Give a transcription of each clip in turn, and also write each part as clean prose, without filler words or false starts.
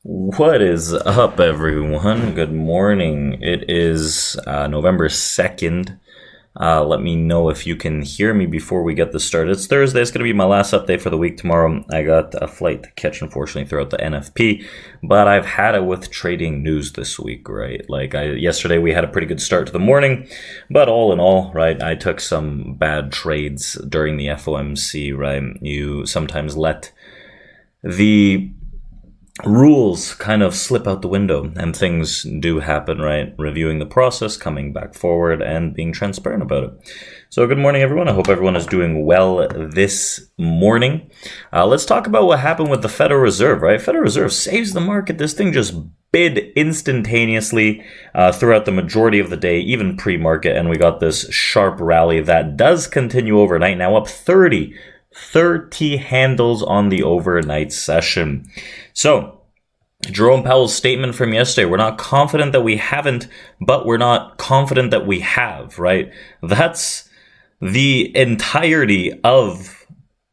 What is up, everyone? Good morning. It is November 2nd. Let me know if you can hear me before we get this started. It's Thursday. It's going to be my last update for the week tomorrow. I got a flight to catch, unfortunately, throughout the NFP, but I've had it with trading news this week, right? Yesterday we had a pretty good start to the morning, but all in all, right, I took some bad trades during the FOMC, right? You sometimes let the rules kind of slip out the window and things do happen, right? Reviewing the process, coming back forward, and being transparent about it. So good morning, everyone. I hope everyone is doing well this morning. Let's talk about what happened with the Federal Reserve, right? Federal Reserve saves the market. This thing just bid instantaneously throughout the majority of the day, even pre-market, and we got this sharp rally that does continue overnight, now up 30 handles on the overnight session. So, Jerome Powell's statement from yesterday, we're not confident that we haven't, but we're not confident that we have, right? That's the entirety of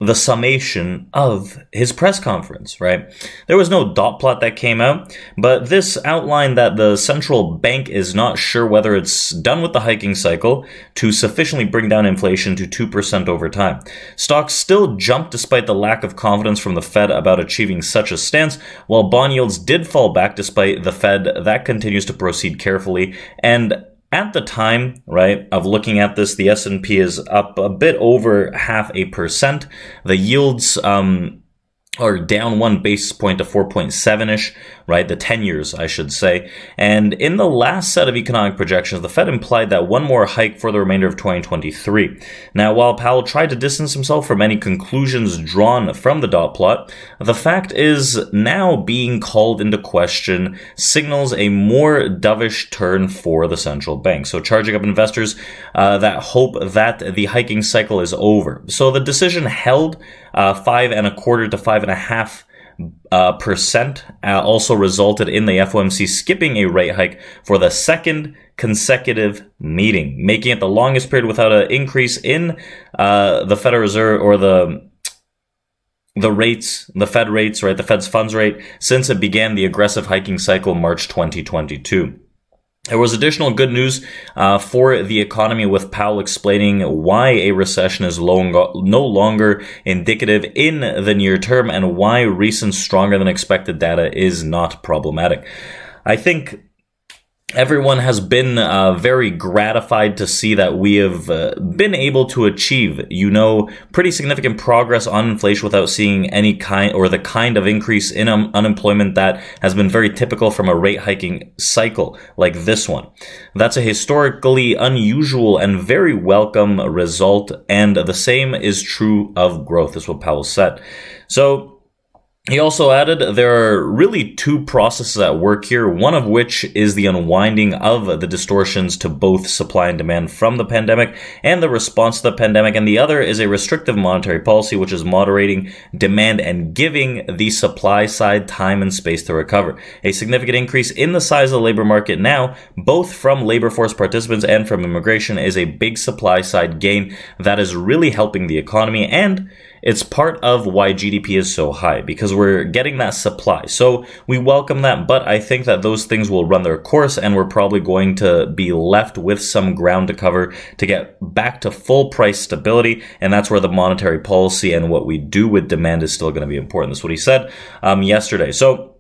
the summation of his press conference, right? There was no dot plot that came out, but this outlined that the central bank is not sure whether it's done with the hiking cycle to sufficiently bring down inflation to 2% over time. Stocks still jumped despite the lack of confidence from the Fed about achieving such a stance, while bond yields did fall back despite the Fed that continues to proceed carefully. And at the time, right, of looking at this, the S&P is up a bit over 0.5%. The yields are down 1 basis point to 4.7-ish, right? The 10 years, I should say. And in the last set of economic projections, the Fed implied that one more hike for the remainder of 2023. Now, while Powell tried to distance himself from any conclusions drawn from the dot plot, the fact is now being called into question signals a more dovish turn for the central bank. So charging up investors that hope that the hiking cycle is over. So the decision held 5.25% to 5.5%, also resulted in the FOMC skipping a rate hike for the second consecutive meeting, making it the longest period without an increase in the Federal Reserve or the rates, the Fed rates, right, the Fed's funds rate, since it began the aggressive hiking cycle March 2022. There was additional good news for the economy, with Powell explaining why a recession is no longer indicative in the near term and why recent stronger than expected data is not problematic. I think everyone has been very gratified to see that we have been able to achieve, pretty significant progress on inflation without seeing any kind or the kind of increase in unemployment that has been very typical from a rate hiking cycle like this one. That's a historically unusual and very welcome result, and the same is true of growth, is what Powell said. So, he also added there are really two processes at work here, one of which is the unwinding of the distortions to both supply and demand from the pandemic and the response to the pandemic, and the other is a restrictive monetary policy, which is moderating demand and giving the supply side time and space to recover. A significant increase in the size of the labor market now, both from labor force participants and from immigration, is a big supply side gain that is really helping the economy, and it's part of why GDP is so high, because we're getting that supply. So we welcome that, but I think that those things will run their course, and we're probably going to be left with some ground to cover to get back to full price stability, and that's where the monetary policy and what we do with demand is still going to be important. That's what he said yesterday. So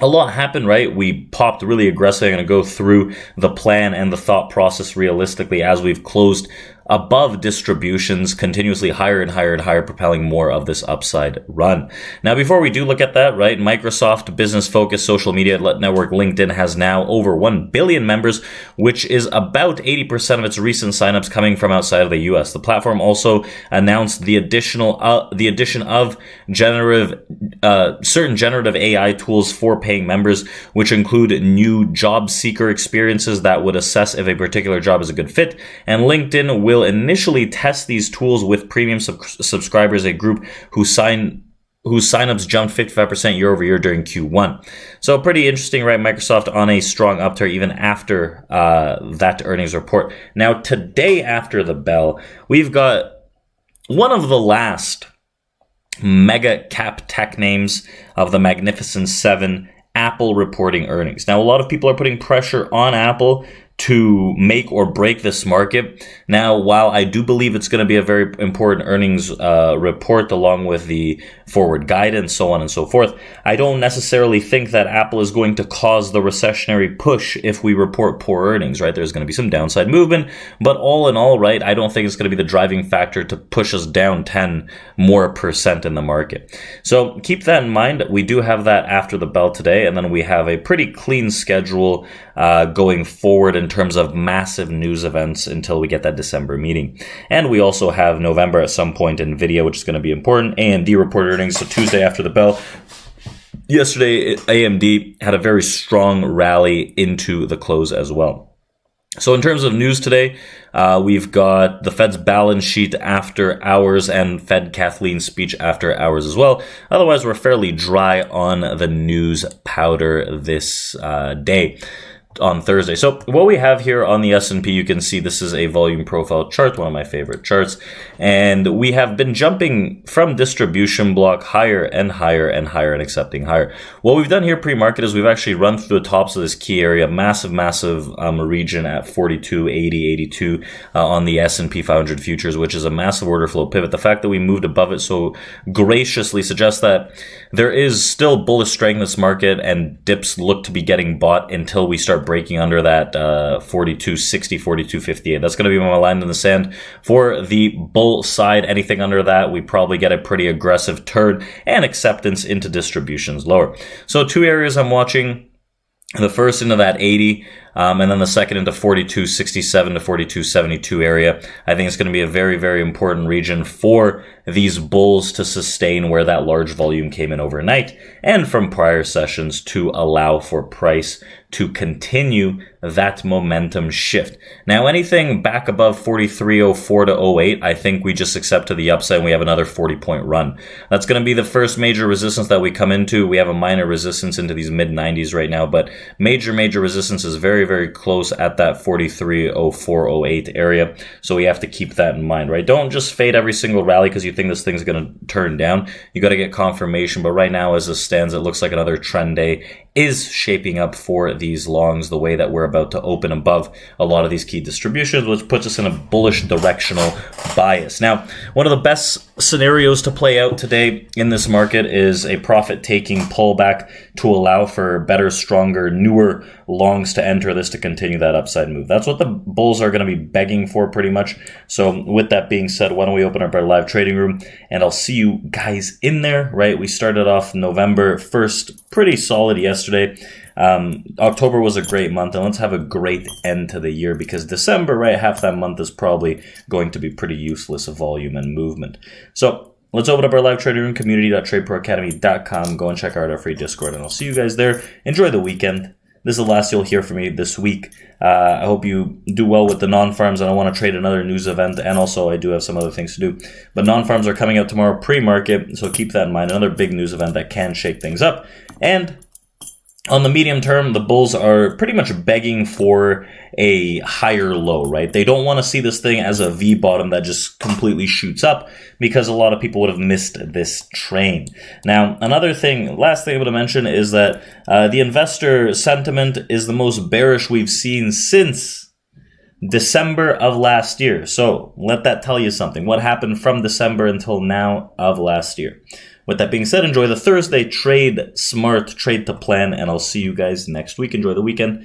a lot happened, right? We popped really aggressive. I'm going to go through the plan and the thought process realistically as we've closed above distributions, continuously higher and higher and higher, propelling more of this upside run. Now, before we do look at that, right, Microsoft business-focused social media network LinkedIn has now over 1 billion members, which is about 80% of its recent signups coming from outside of the US. The platform also announced the addition of certain generative AI tools for paying members, which include new job seeker experiences that would assess if a particular job is a good fit. And LinkedIn will initially test these tools with premium subscribers, a group whose signups jumped 55% year over year during Q1. So pretty interesting, right? Microsoft on a strong upturn even after that earnings report. Now, today after the bell, we've got one of the last mega cap tech names of the Magnificent Seven, Apple reporting earnings. Now, a lot of people are putting pressure on Apple to make or break this market. Now, while I do believe it's going to be a very important earnings report along with the forward guidance, so on and so forth, I don't necessarily think that Apple is going to cause the recessionary push if we report poor earnings, right? There's going to be some downside movement, but all in all, right, I don't think it's going to be the driving factor to push us down 10% more in the market. So keep that in mind. We do have that after the bell today, and then we have a pretty clean schedule going forward in terms of massive news events until we get that December meeting. And we also have November at some point in NVIDIA, which is going to be important. AMD reported earnings, so Tuesday after the bell. Yesterday, AMD had a very strong rally into the close as well. So in terms of news today, we've got the Fed's balance sheet after hours and Fed Kathleen's speech after hours as well. Otherwise, we're fairly dry on the news powder this day on Thursday. So what we have here on the S&P, you can see this is a volume profile chart, one of my favorite charts. And we have been jumping from distribution block higher and higher and higher and accepting higher. What we've done here pre-market is we've actually run through the tops of this key area, massive region at 42, 80, 82 on the S&P 500 futures, which is a massive order flow pivot. The fact that we moved above it so graciously suggests that there is still bullish strength in this market and dips look to be getting bought until we start breaking under that 42.60, 42.58. That's going to be my line in the sand. For the bull side, anything under that, we probably get a pretty aggressive turn and acceptance into distributions lower. So two areas I'm watching. The first into that 80, and then the second into 42.67 to 42.72 area. I think it's going to be a very, very important region for these bulls to sustain where that large volume came in overnight and from prior sessions to allow for price to continue that momentum shift. Now, anything back above 43.04 to 08, I think we just accept to the upside and we have another 40-point run. That's going to be the first major resistance that we come into. We have a minor resistance into these mid-90s right now, but major resistance is very, very close at that 43.04, 08 area. So we have to keep that in mind, right? Don't just fade every single rally because you think this thing's going to turn down. You got to get confirmation, but right now as it stands, it looks like another trend day is shaping up for these longs the way that we're about to open above a lot of these key distributions, which puts us in a bullish directional bias. Now, one of the best scenarios to play out today in this market is a profit-taking pullback to allow for better, stronger, newer longs to enter this to continue that upside move. That's what the bulls are going to be begging for pretty much. So with that being said, why don't we open up our live trading room and I'll see you guys in there, right? We started off November 1st, pretty solid yesterday. October was a great month, and let's have a great end to the year because December, right, half that month is probably going to be pretty useless of volume and movement. So let's open up our live trading room, community.tradeproacademy.com. Go and check out our free Discord, and I'll see you guys there. Enjoy the weekend. This is the last you'll hear from me this week. I hope you do well with the non-farms, and I want to trade another news event, and also I do have some other things to do. But non-farms are coming out tomorrow pre-market, so keep that in mind. Another big news event that can shake things up. And on the medium term, the bulls are pretty much begging for a higher low, right? They don't want to see this thing as a V bottom that just completely shoots up because a lot of people would have missed this train. Now, another thing, last thing I want to mention is that the investor sentiment is the most bearish we've seen since December of last year. So let that tell you something. What happened from December until now of last year? With that being said, enjoy the Thursday. Trade smart, trade to plan, and I'll see you guys next week. Enjoy the weekend.